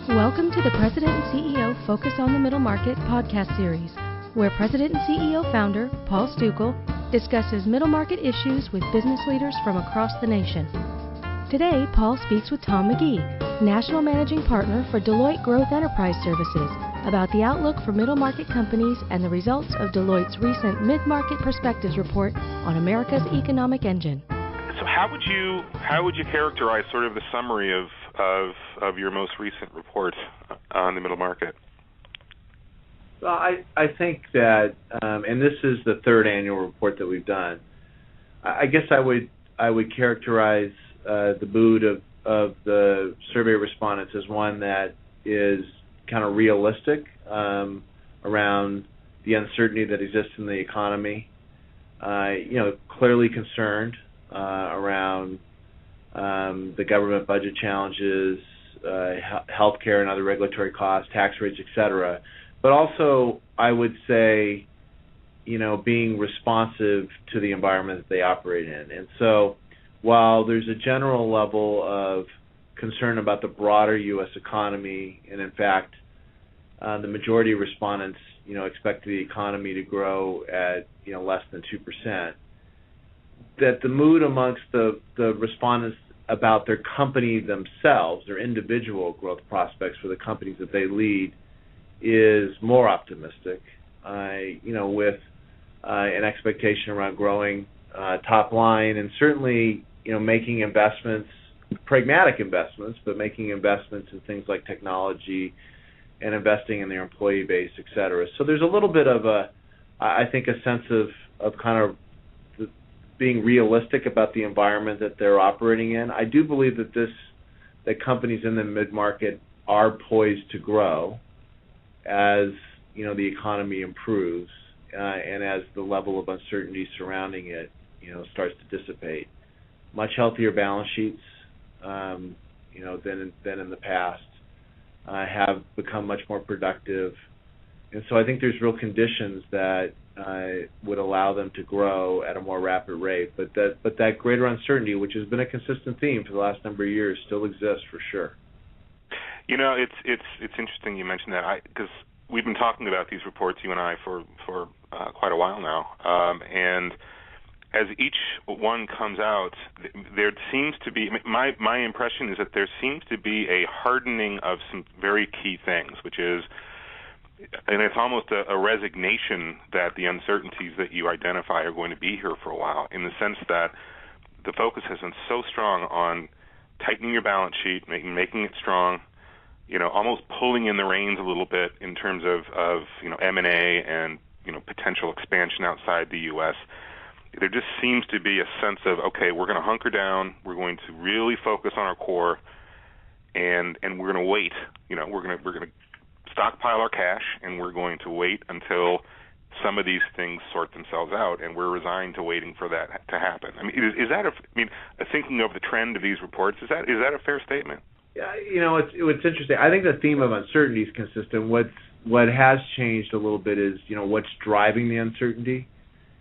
Welcome to the President and CEO Focus on the Middle Market podcast series, where President and CEO founder Paul Stukel discusses middle market issues with business leaders from across the nation. Today, Paul speaks with Tom McGee, National Managing Partner for Deloitte Growth Enterprise Services, about the outlook for middle market companies and the results of Deloitte's recent Mid-Market Perspectives report on America's economic engine. So how would you characterize sort of the summary of your most recent report on the middle market? Well, I think that, and this is the third annual report that we've done. I guess I would characterize the mood of the survey respondents as one that is kind of realistic around the uncertainty that exists in the economy. Clearly concerned around the government budget challenges, healthcare and other regulatory costs, tax rates, et cetera. But also, I would say, being responsive to the environment that they operate in. And so, while there's a general level of concern about the broader U.S. economy, and in fact, the majority of respondents, expect the economy to grow at, less than 2%, that the mood amongst the respondents about their company themselves, their individual growth prospects for the companies that they lead, is more optimistic, with an expectation around growing top line and certainly, making investments, pragmatic investments, but making investments in things like technology and investing in their employee base, et cetera. So there's a little bit of a sense of kind of being realistic about the environment that they're operating in. I do believe that companies in the mid-market are poised to grow as the economy improves and as the level of uncertainty surrounding it starts to dissipate. Much healthier balance sheets than in the past, have become much more productive, and so I think there's real conditions that would allow them to grow at a more rapid rate. But that greater uncertainty, which has been a consistent theme for the last number of years, still exists for sure. It's interesting you mentioned that, because we've been talking about these reports, you and I, for quite a while now, and as each one comes out, there seems to be, my impression is that there seems to be a hardening of some very key things, which is, and it's almost a resignation that the uncertainties that you identify are going to be here for a while, in the sense that the focus has been so strong on tightening your balance sheet, making it strong, almost pulling in the reins a little bit in terms of M&A and potential expansion outside the U.S. There just seems to be a sense of, okay, we're going to hunker down, we're going to really focus on our core, and we're going to wait. We're going to stockpile our cash, and we're going to wait until some of these things sort themselves out, and we're resigned to waiting for that to happen. I mean, is that thinking of the trend of these reports, is that a fair statement? Yeah, it's interesting. I think the theme of uncertainty is consistent. What has changed a little bit is, what's driving the uncertainty.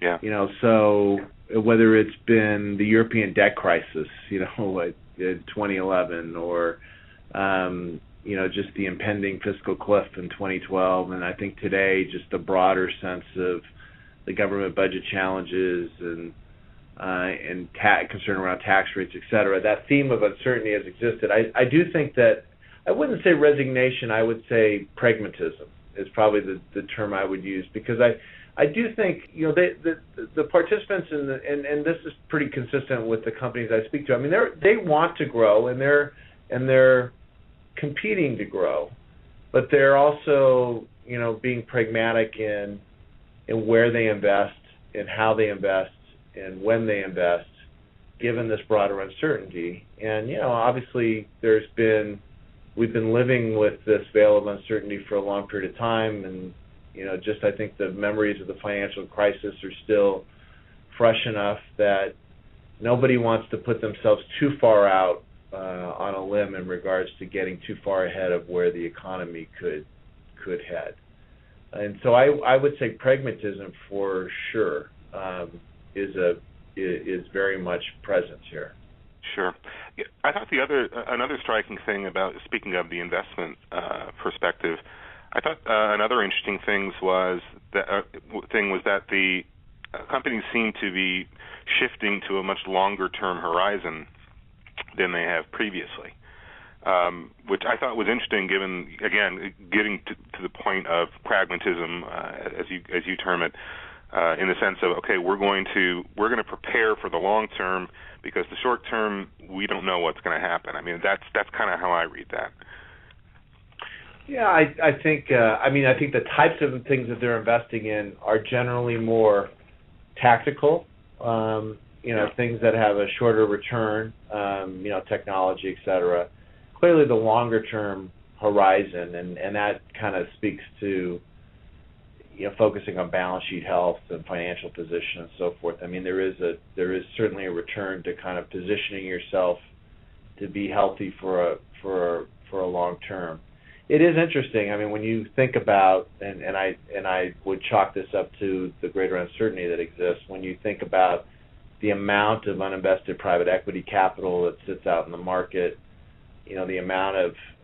Yeah. So whether it's been the European debt crisis, in 2011, or just the impending fiscal cliff in 2012, and I think today just the broader sense of the government budget challenges and concern around tax rates, et cetera. That theme of uncertainty has existed. I do think that, I wouldn't say resignation, I would say pragmatism is probably the term I would use, because I do think the participants and this is pretty consistent with the companies I speak to. I mean, they want to grow, and they're competing to grow, but they're also being pragmatic in where they invest, and how they invest, and when they invest, given this broader uncertainty. And obviously we've been living with this veil of uncertainty for a long period of time, and I think the memories of the financial crisis are still fresh enough that nobody wants to put themselves too far out on a limb in regards to getting too far ahead of where the economy could head. And so I would say pragmatism for sure is very much present here. Sure. Yeah, I thought another striking thing about, speaking of the investment perspective, I thought another interesting thing was that the companies seem to be shifting to a much longer term horizon than they have previously, which I thought was interesting, given, again, getting to the point of pragmatism, as you term it, in the sense of, okay, we're going to prepare for the long term, because the short term we don't know what's going to happen. I mean, that's kind of how I read that. Yeah, I think the types of things that they're investing in are generally more tactical. Things that have a shorter return, technology, et cetera. Clearly, the longer term horizon, and that kind of speaks to focusing on balance sheet health and financial position and so forth. I mean, there is certainly a return to kind of positioning yourself to be healthy for a long term. It is interesting. I mean, when you think about, and I would chalk this up to the greater uncertainty that exists, when you think about the amount of uninvested private equity capital that sits out in the market, the amount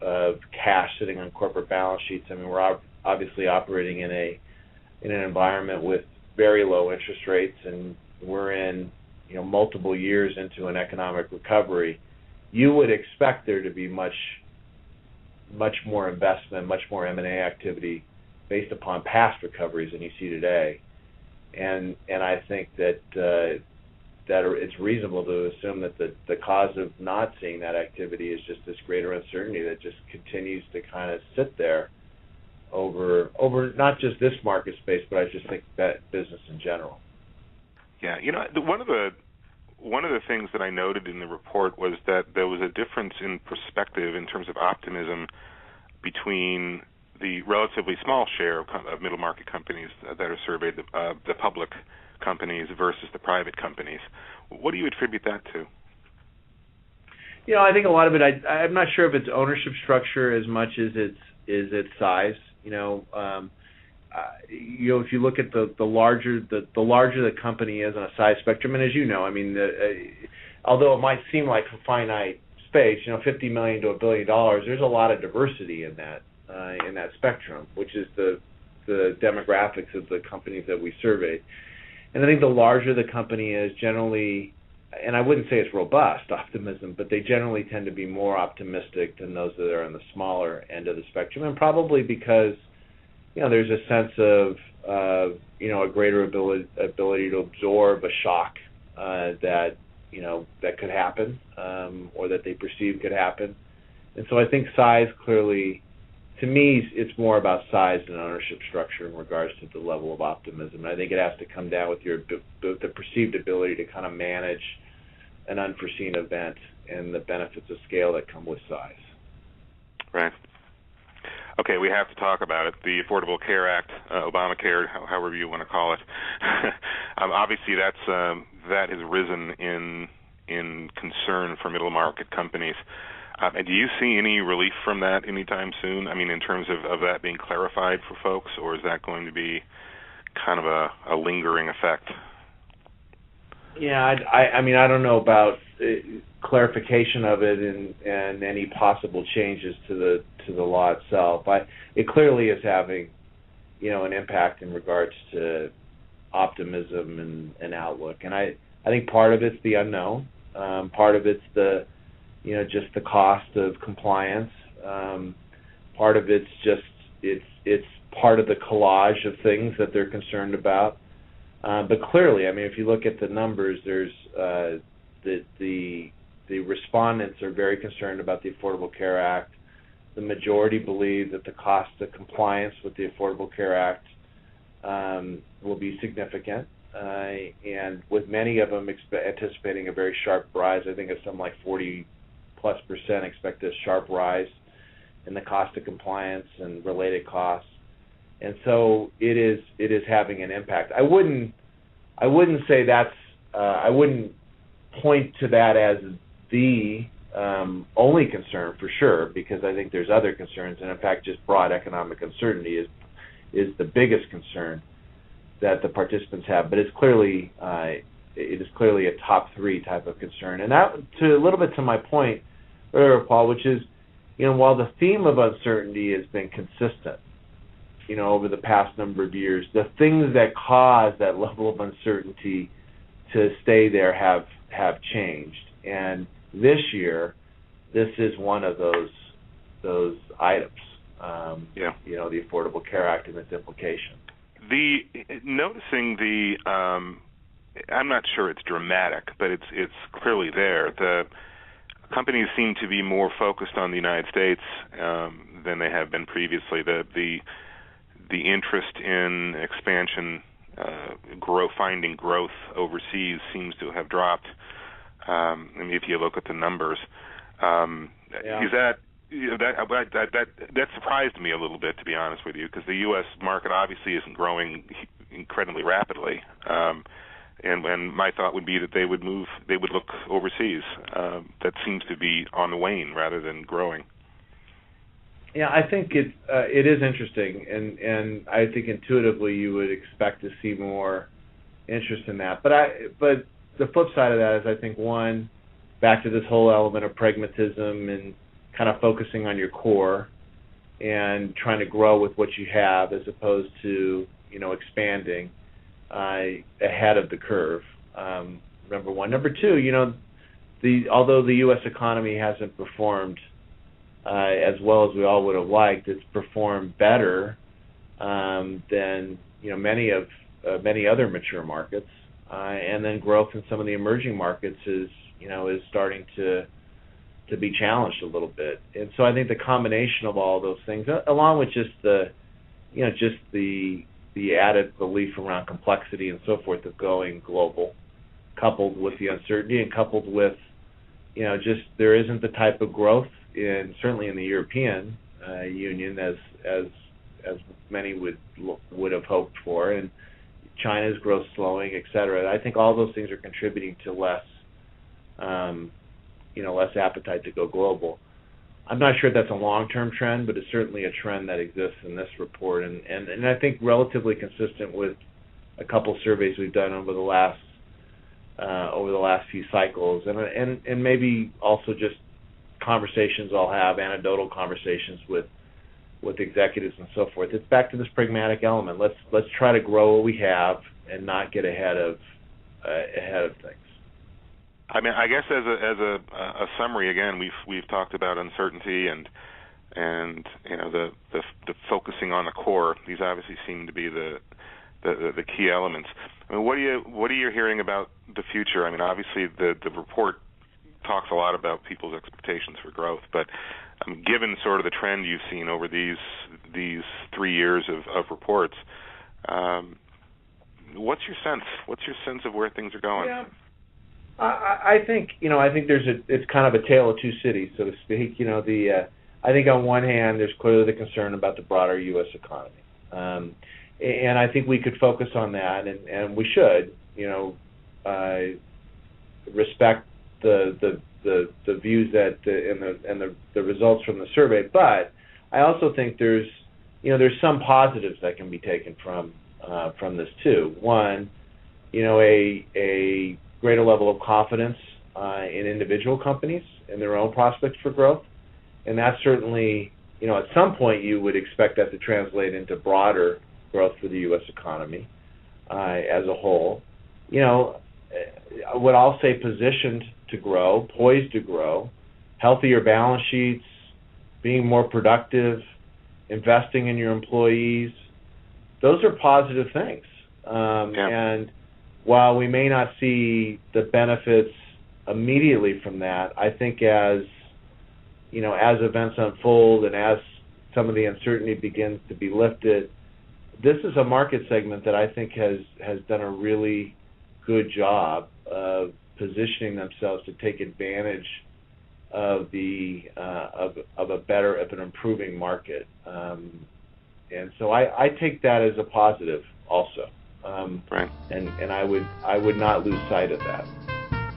of cash sitting on corporate balance sheets. I mean, we're obviously operating in an environment with very low interest rates, and we're in multiple years into an economic recovery. You would expect there to be much more investment, much more M&A activity based upon past recoveries than you see today. And I think that it's reasonable to assume that the cause of not seeing that activity is just this greater uncertainty that just continues to kind of sit there over not just this market space, but I just think that business in general. Yeah, one of the things that I noted in the report was that there was a difference in perspective in terms of optimism between the relatively small share of middle market companies that are surveyed, the public companies versus the private companies. What do you attribute that to? I think a lot of it. I'm not sure if it's ownership structure as much as its size. If you look at the larger the company is on a size spectrum, and as you know, I mean, although it might seem like a finite space, $50 million to $1 billion, there's a lot of diversity in that spectrum, which is the demographics of the companies that we surveyed. And I think the larger the company is, generally, and I wouldn't say it's robust optimism, but they generally tend to be more optimistic than those that are on the smaller end of the spectrum, and probably because there's a sense of a greater ability to absorb a shock that could happen, or that they perceive could happen. And so I think size, clearly, to me, it's more about size than ownership structure in regards to the level of optimism. And I think it has to come down with the perceived ability to kind of manage an unforeseen event and the benefits of scale that come with size. Right. Okay, we have to talk about it. The Affordable Care Act, Obamacare, however you want to call it. Obviously, that has risen in concern for middle market companies. And do you see any relief from that anytime soon? I mean, in terms of that being clarified for folks, or is that going to be kind of a lingering effect? Yeah, I mean, I don't know about clarification of it and any possible changes to the law itself. It clearly is having, an impact in regards to optimism and outlook. And I think part of it's the unknown. Part of it's just the cost of compliance. Part of it's just it's part of the collage of things that they're concerned about. But clearly, I mean, if you look at the numbers, there's the respondents are very concerned about the Affordable Care Act. The majority believe that the cost of compliance with the Affordable Care Act will be significant, and with many of them anticipating a very sharp rise. I think it's something like 40+% expect a sharp rise in the cost of compliance and related costs. And so it is having an impact. I wouldn't say that's I wouldn't point to that as the only concern for sure, because I think there's other concerns, and in fact just broad economic uncertainty is the biggest concern that the participants have. But it's clearly it is clearly a top 3 type of concern. And that, to a little bit to my point earlier, Paul, which is, while the theme of uncertainty has been consistent, over the past number of years, the things that cause that level of uncertainty to stay there have changed. And this year, this is one of those items. The Affordable Care Act and its implications. Noticing I'm not sure it's dramatic, but it's clearly there. The companies seem to be more focused on the United States than they have been previously. The interest in expansion, finding growth overseas seems to have dropped. If you look at the numbers, is that surprised me a little bit, to be honest with you, because the U.S. market obviously isn't growing incredibly rapidly. And my thought would be that they would look overseas. That seems to be on the wane rather than growing. Yeah, I think it is interesting, and I think intuitively you would expect to see more interest in that. But the flip side of that is, I think, one, back to this whole element of pragmatism and kind of focusing on your core and trying to grow with what you have as opposed to expanding ahead of the curve. Number one. Number two, although the U.S. economy hasn't performed as well as we all would have liked, it's performed better than many other mature markets, and then growth in some of the emerging markets is starting to be challenged a little bit. And so I think the combination of all those things, along with just the added belief around complexity and so forth of going global, coupled with the uncertainty and coupled with just there isn't the type of growth certainly in the European Union as many would have hoped for, and China's growth slowing, et cetera. I think all those things are contributing to less appetite to go global. I'm not sure if that's a long-term trend, but it's certainly a trend that exists in this report, and I think relatively consistent with a couple surveys we've done over the last few cycles, and maybe also just conversations I'll have, anecdotal conversations with executives and so forth. It's back to this pragmatic element. Let's try to grow what we have and not get ahead of things. I mean, I guess as a summary, again, we've talked about uncertainty and the focusing on the core. These obviously seem to be the key elements. I mean, what are you hearing about the future? I mean, obviously the report talks a lot about people's expectations for growth, but given sort of the trend you've seen over these 3 years of reports, what's your sense? What's your sense of where things are going? Yeah. I think it's kind of a tale of two cities, so to speak. I think on one hand there's clearly the concern about the broader U.S. economy, and I think we could focus on that, and we should, respect the views that and the results from the survey. But I also think there's some positives that can be taken from this too. One, a greater level of confidence in individual companies and their own prospects for growth, and that's certainly at some point you would expect that to translate into broader growth for the U.S. economy as a whole. What I'll say, positioned to grow, poised to grow, healthier balance sheets, being more productive, investing in your employees. Those are positive things. And while we may not see the benefits immediately from that, I think as events unfold and as some of the uncertainty begins to be lifted, this is a market segment that I think has done a really good job of positioning themselves to take advantage of an improving market, and so I take that as a positive also, right. And I would not lose sight of that.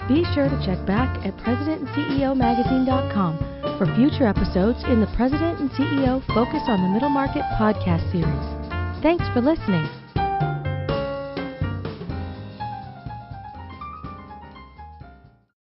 Be sure to check back at PresidentandCEOMagazine.com for future episodes in the President and CEO Focus on the Middle Market podcast series. Thanks for listening.